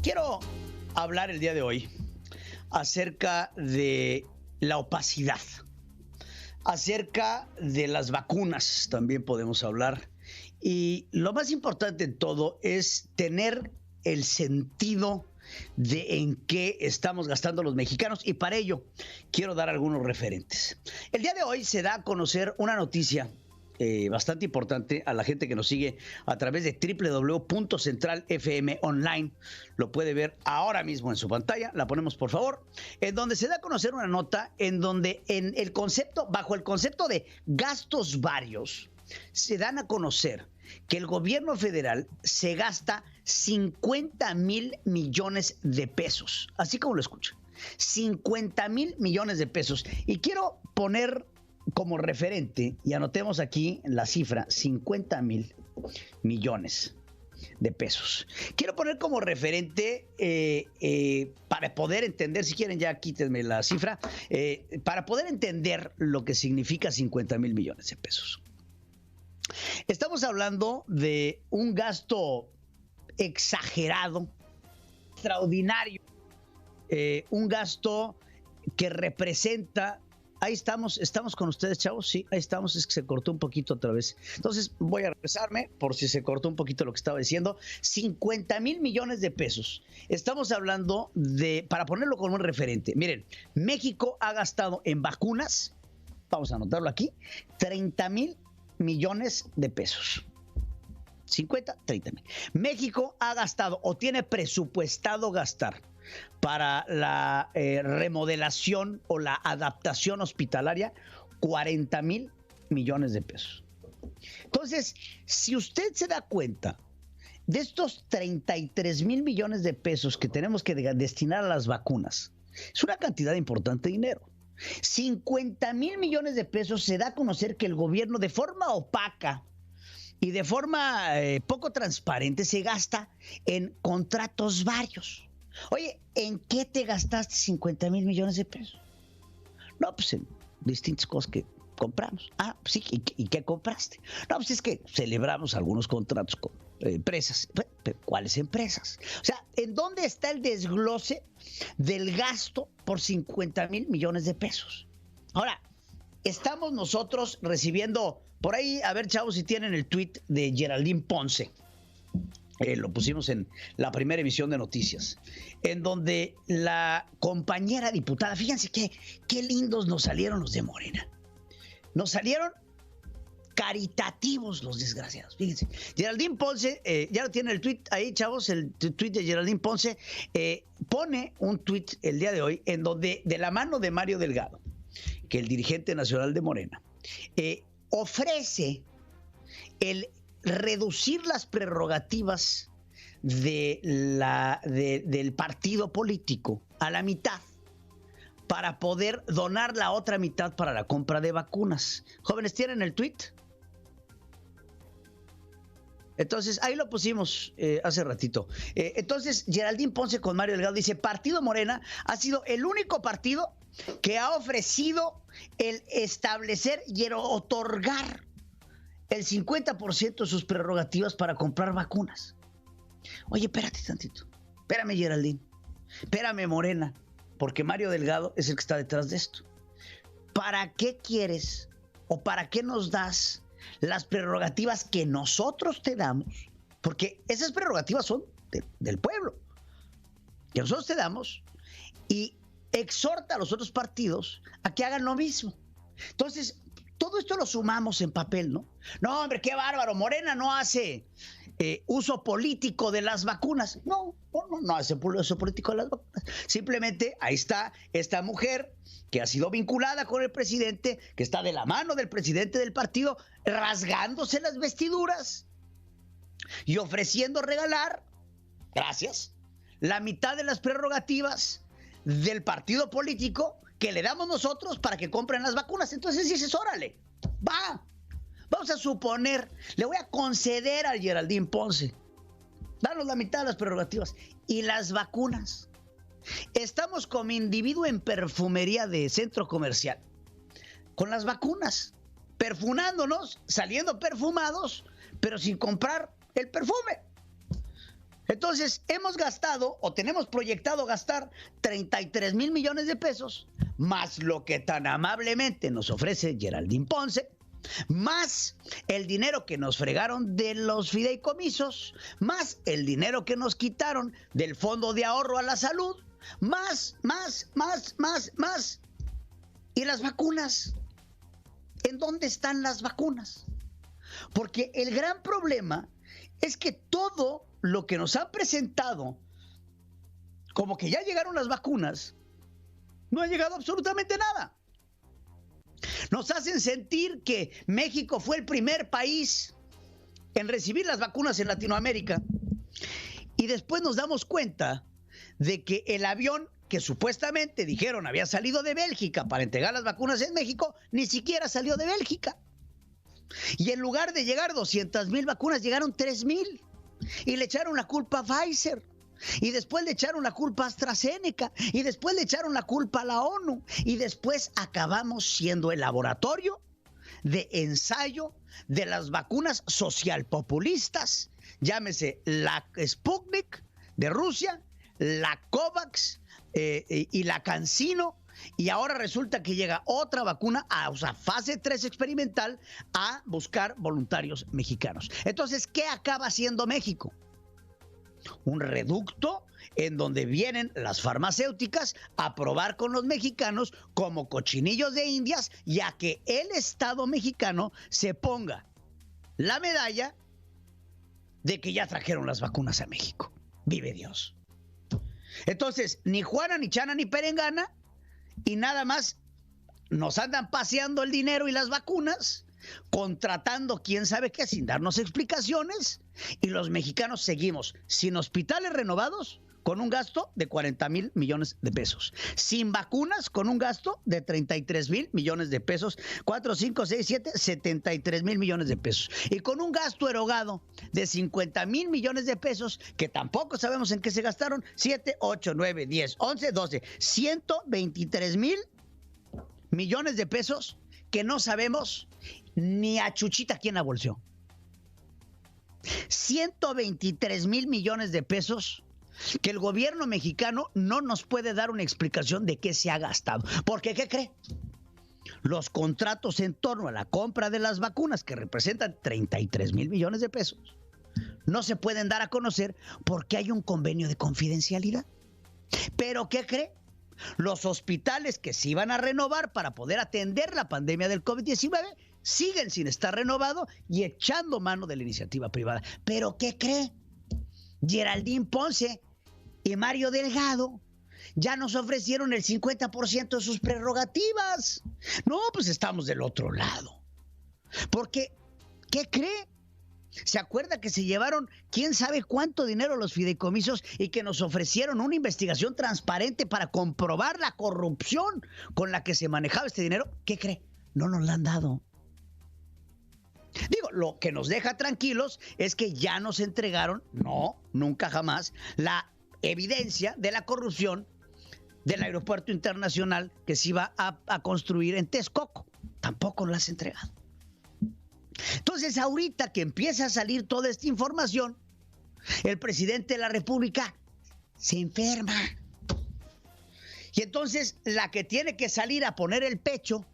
Quiero hablar el día de hoy acerca de la opacidad, acerca de las vacunas también podemos hablar. Y lo más importante en todo es tener el sentido de en qué estamos gastando los mexicanos, y para ello quiero dar algunos referentes. El día de hoy se da a conocer una noticia bastante importante a la gente que nos sigue a través de www.centralfm online. Lo puede ver ahora mismo en su pantalla, la ponemos por favor, en donde se da a conocer una nota en donde bajo el concepto de gastos varios, se dan a conocer que el gobierno federal se gasta 50,000 millones de pesos, así como lo escuchan, 50,000 millones de pesos. Y quiero poner como referente, y anotemos aquí la cifra, 50,000 millones de pesos. Quiero poner como referente para poder entender, si quieren ya quítenme la cifra, para poder entender lo que significa 50,000 millones de pesos. Estamos hablando de un gasto exagerado, extraordinario, un gasto que representa. Ahí estamos con ustedes, chavos. Sí, ahí estamos. Es que se cortó un poquito otra vez. Entonces voy a regresarme por si se cortó un poquito lo que estaba diciendo. 50,000 millones de pesos. Estamos hablando de, para ponerlo como un referente, miren, México ha gastado en vacunas, vamos a anotarlo aquí, 30,000 millones de pesos. 50, 30,000. México ha gastado o tiene presupuestado gastar para la remodelación o la adaptación hospitalaria 40,000 millones de pesos. Entonces, si usted se da cuenta de estos 33,000 millones de pesos que tenemos que destinar a las vacunas, es una cantidad importante de dinero. 50,000 millones de pesos se da a conocer que el gobierno, de forma opaca y de forma poco transparente, se gasta en contratos varios. Oye, ¿en qué te gastaste 50,000 millones de pesos? No, pues en distintas cosas que compramos. Ah, sí, ¿y qué compraste? No, pues es que celebramos algunos contratos con empresas. ¿Pero cuáles empresas? O sea, ¿en dónde está el desglose del gasto por 50,000 millones de pesos? Ahora, estamos nosotros recibiendo, por ahí, a ver, chavos, si tienen el tweet de Geraldine Ponce. Lo pusimos en la primera emisión de noticias, en donde la compañera diputada, fíjense qué lindos nos salieron los de Morena. Nos salieron caritativos los desgraciados. Fíjense, Geraldine Ponce, ya lo tiene el tweet ahí, chavos, el tweet de Geraldine Ponce, pone un tweet el día de hoy en donde, de la mano de Mario Delgado, que el dirigente nacional de Morena, ofrece el reducir las prerrogativas del partido político a la mitad para poder donar la otra mitad para la compra de vacunas. Jóvenes, ¿tienen el tweet? Entonces, ahí lo pusimos hace ratito. Entonces, Geraldine Ponce con Mario Delgado dice: Partido Morena ha sido el único partido que ha ofrecido el establecer y el otorgar el 50% de sus prerrogativas para comprar vacunas. Oye, espérate tantito. Espérame, Geraldine. Espérame, Morena. Porque Mario Delgado es el que está detrás de esto. ¿Para qué quieres o para qué nos das las prerrogativas que nosotros te damos? Porque esas prerrogativas son del pueblo, que nosotros te damos, y exhorta a los otros partidos a que hagan lo mismo. Entonces, todo esto lo sumamos en papel, ¿no? No, hombre, qué bárbaro. Morena no hace uso político de las vacunas. No hace uso político de las vacunas. Simplemente ahí está esta mujer que ha sido vinculada con el presidente, que está de la mano del presidente del partido, rasgándose las vestiduras y ofreciendo regalar, gracias, la mitad de las prerrogativas del partido político que le damos nosotros para que compren las vacunas. Entonces dices, órale, vamos a suponer, le voy a conceder a Geraldine Ponce, danos la mitad de las prerrogativas y las vacunas. Estamos como individuo en perfumería de centro comercial, con las vacunas, perfumándonos, saliendo perfumados, pero sin comprar el perfume. Entonces, hemos gastado o tenemos proyectado gastar 33 mil millones de pesos, más lo que tan amablemente nos ofrece Geraldine Ponce, más el dinero que nos fregaron de los fideicomisos, más el dinero que nos quitaron del Fondo de Ahorro a la Salud, más. ¿Y las vacunas? ¿En dónde están las vacunas? Porque el gran problema es que todo lo que nos han presentado, como que ya llegaron las vacunas, no ha llegado absolutamente nada. Nos hacen sentir que México fue el primer país en recibir las vacunas en Latinoamérica. Y después nos damos cuenta de que el avión que supuestamente dijeron había salido de Bélgica para entregar las vacunas en México, ni siquiera salió de Bélgica. Y en lugar de llegar 200,000 vacunas, llegaron 3,000. Y le echaron la culpa a Pfizer. Y después le echaron la culpa a AstraZeneca. Y después le echaron la culpa a la ONU. Y después acabamos siendo el laboratorio de ensayo de las vacunas socialpopulistas. Llámese la Sputnik de Rusia, la Covax y la CanSino. Y ahora resulta que llega otra vacuna, o sea, fase 3 experimental, a buscar voluntarios mexicanos. Entonces, ¿qué acaba haciendo México? Un reducto en donde vienen las farmacéuticas a probar con los mexicanos como cochinillos de indias, y a que el Estado mexicano se ponga la medalla de que ya trajeron las vacunas a México. Vive Dios. Entonces, ni Juana, ni Chana, ni Perengana, y nada más nos andan paseando el dinero y las vacunas, contratando quién sabe qué sin darnos explicaciones, y los mexicanos seguimos sin hospitales renovados, con un gasto de 40,000 millones de pesos, sin vacunas, con un gasto de 33,000 millones de pesos, 4, 5, 6, 7, 73,000 millones de pesos, y con un gasto erogado de 50,000 millones de pesos, que tampoco sabemos en qué se gastaron, 7, 8, 9, 10, 11, 12, 123,000 millones de pesos, que no sabemos ni a Chuchita quién la bolseó. 123,000 millones de pesos que el gobierno mexicano no nos puede dar una explicación de qué se ha gastado. Porque, ¿qué cree? Los contratos en torno a la compra de las vacunas, que representan 33,000 millones de pesos, no se pueden dar a conocer porque hay un convenio de confidencialidad. Pero, ¿qué cree? Los hospitales que se iban a renovar para poder atender la pandemia del COVID-19 siguen sin estar renovados y echando mano de la iniciativa privada. ¿Pero qué cree? Geraldine Ponce y Mario Delgado ya nos ofrecieron el 50% de sus prerrogativas. No, pues estamos del otro lado. Porque, ¿qué cree? ¿Se acuerda que se llevaron quién sabe cuánto dinero los fideicomisos y que nos ofrecieron una investigación transparente para comprobar la corrupción con la que se manejaba este dinero? ¿Qué cree? No nos la han dado. Digo, lo que nos deja tranquilos es que ya nos entregaron, no, nunca jamás, la evidencia de la corrupción del aeropuerto internacional que se iba a construir en Texcoco. Tampoco nos la has entregado. Entonces, ahorita que empieza a salir toda esta información, el presidente de la República se enferma. Y entonces la que tiene que salir a poner el pecho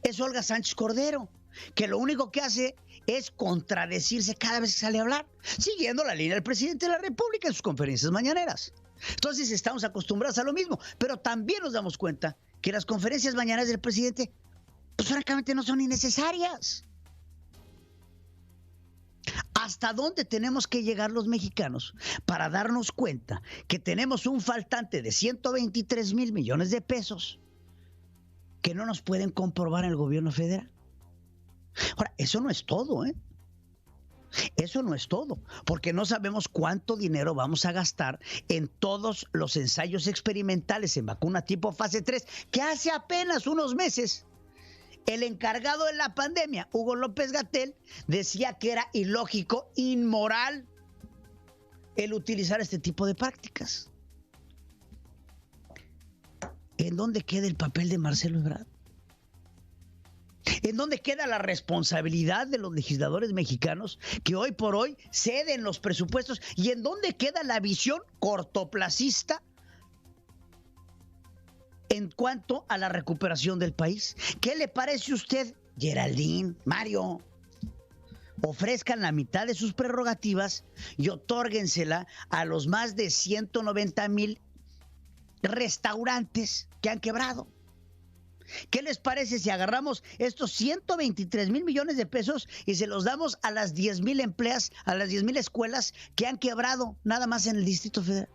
es Olga Sánchez Cordero, que lo único que hace es contradecirse cada vez que sale a hablar, siguiendo la línea del presidente de la República en sus conferencias mañaneras. Entonces estamos acostumbrados a lo mismo, pero también nos damos cuenta que las conferencias mañaneras del presidente, pues francamente no son innecesarias. ¿Hasta dónde tenemos que llegar los mexicanos para darnos cuenta que tenemos un faltante de 123,000 millones de pesos que no nos pueden comprobar en el gobierno federal? Ahora, eso no es todo, ¿eh? Eso no es todo, porque no sabemos cuánto dinero vamos a gastar en todos los ensayos experimentales en vacuna tipo fase 3, que hace apenas unos meses el encargado de la pandemia, Hugo López-Gatell, decía que era ilógico, inmoral, el utilizar este tipo de prácticas. ¿En dónde queda el papel de Marcelo Ebrard? ¿En dónde queda la responsabilidad de los legisladores mexicanos que hoy por hoy ceden los presupuestos? ¿Y en dónde queda la visión cortoplacista en cuanto a la recuperación del país? ¿Qué le parece a usted, Geraldine, Mario? Ofrezcan la mitad de sus prerrogativas y otórguensela a los más de 190,000 restaurantes que han quebrado. ¿Qué les parece si agarramos estos 123,000 millones de pesos y se los damos a las 10,000 empleas, a las 10,000 escuelas que han quebrado nada más en el Distrito Federal?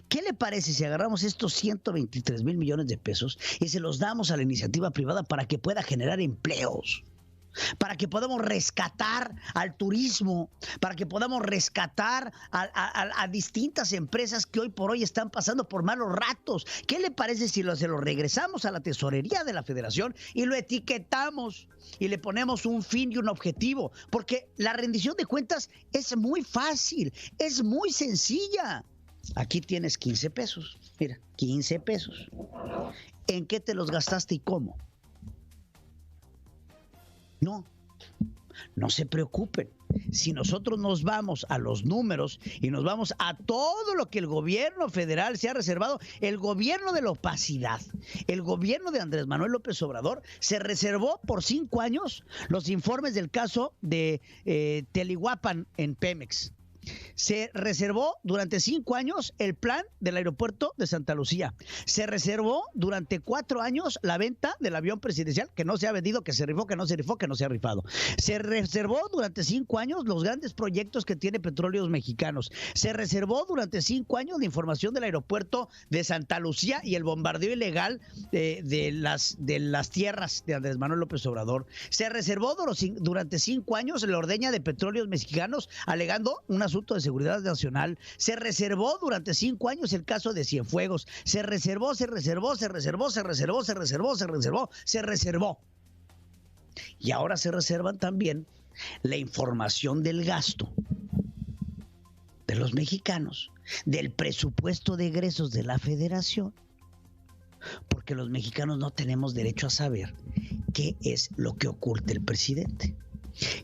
¿Qué le parece si agarramos estos 123,000 millones de pesos y se los damos a la iniciativa privada para que pueda generar empleos? Para que podamos rescatar al turismo, para que podamos rescatar a distintas empresas que hoy por hoy están pasando por malos ratos. ¿Qué le parece si se lo regresamos a la tesorería de la Federación y lo etiquetamos y le ponemos un fin y un objetivo? Porque la rendición de cuentas es muy fácil, es muy sencilla. Aquí tienes 15 pesos, mira, 15 pesos. ¿En qué te los gastaste y cómo? No se preocupen. Si nosotros nos vamos a los números y nos vamos a todo lo que el gobierno federal se ha reservado, el gobierno de la opacidad, el gobierno de Andrés Manuel López Obrador, se reservó por 5 años los informes del caso de Telihuapan en Pemex. Se reservó durante 5 años el plan del aeropuerto de Santa Lucía. Se reservó durante 4 años la venta del avión presidencial, que no se ha vendido, que se rifó, que no se rifó, que no se ha rifado. Se reservó durante 5 años los grandes proyectos que tiene Petróleos Mexicanos. Se reservó durante 5 años la información del aeropuerto de Santa Lucía y el bombardeo ilegal de las tierras de Andrés Manuel López Obrador. Se reservó durante 5 años la ordeña de Petróleos Mexicanos, alegando un asunto de seguridad nacional. Se reservó durante 5 años el caso de Cienfuegos. Se reservó. Y ahora se reservan también la información del gasto de los mexicanos, del presupuesto de egresos de la Federación, porque los mexicanos no tenemos derecho a saber qué es lo que oculta el presidente.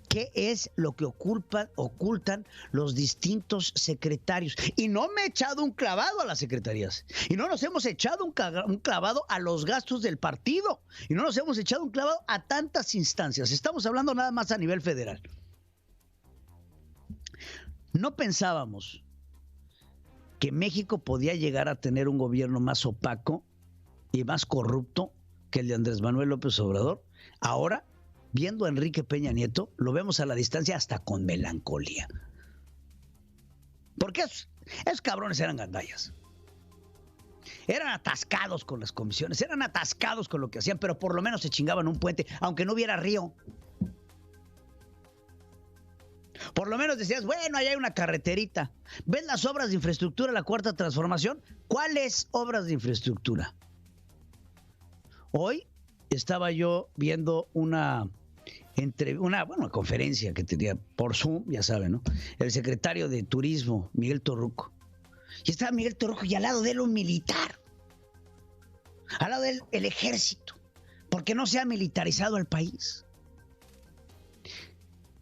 ¿Qué es lo que ocultan los distintos secretarios? Y no me he echado un clavado a las secretarías. Y no nos hemos echado un clavado a los gastos del partido. Y no nos hemos echado un clavado a tantas instancias. Estamos hablando nada más a nivel federal. No pensábamos que México podía llegar a tener un gobierno más opaco y más corrupto que el de Andrés Manuel López Obrador. Ahora, viendo a Enrique Peña Nieto, lo vemos a la distancia hasta con melancolía. Porque esos cabrones eran gandallas. Eran atascados con las comisiones, eran atascados con lo que hacían, pero por lo menos se chingaban un puente, aunque no hubiera río. Por lo menos decías, bueno, ahí hay una carreterita. ¿Ves las obras de infraestructura, la cuarta transformación? ¿Cuáles obras de infraestructura? Hoy estaba yo viendo una conferencia que tenía por Zoom, ya saben, ¿no? El secretario de Turismo, Miguel Torruco. Y estaba Miguel Torruco y al lado de él un militar. Al lado de él el ejército. Porque no se ha militarizado el país.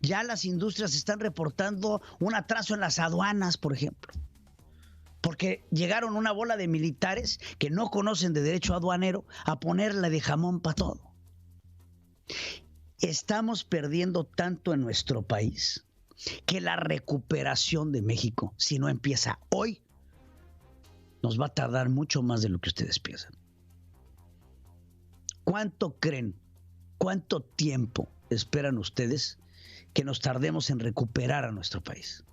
Ya las industrias están reportando un atraso en las aduanas, por ejemplo. Porque llegaron una bola de militares que no conocen de derecho aduanero a ponerle de jamón para todo. Estamos perdiendo tanto en nuestro país que la recuperación de México, si no empieza hoy, nos va a tardar mucho más de lo que ustedes piensan. ¿Cuánto creen, cuánto tiempo esperan ustedes que nos tardemos en recuperar a nuestro país?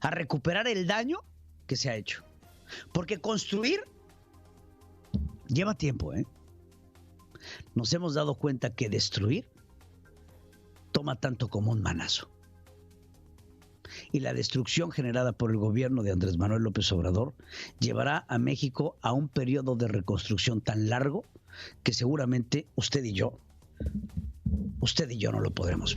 A recuperar el daño que se ha hecho. Porque construir lleva tiempo, ¿eh? Nos hemos dado cuenta que destruir toma tanto como un manazo. Y la destrucción generada por el gobierno de Andrés Manuel López Obrador llevará a México a un periodo de reconstrucción tan largo que seguramente usted y yo no lo podremos ver.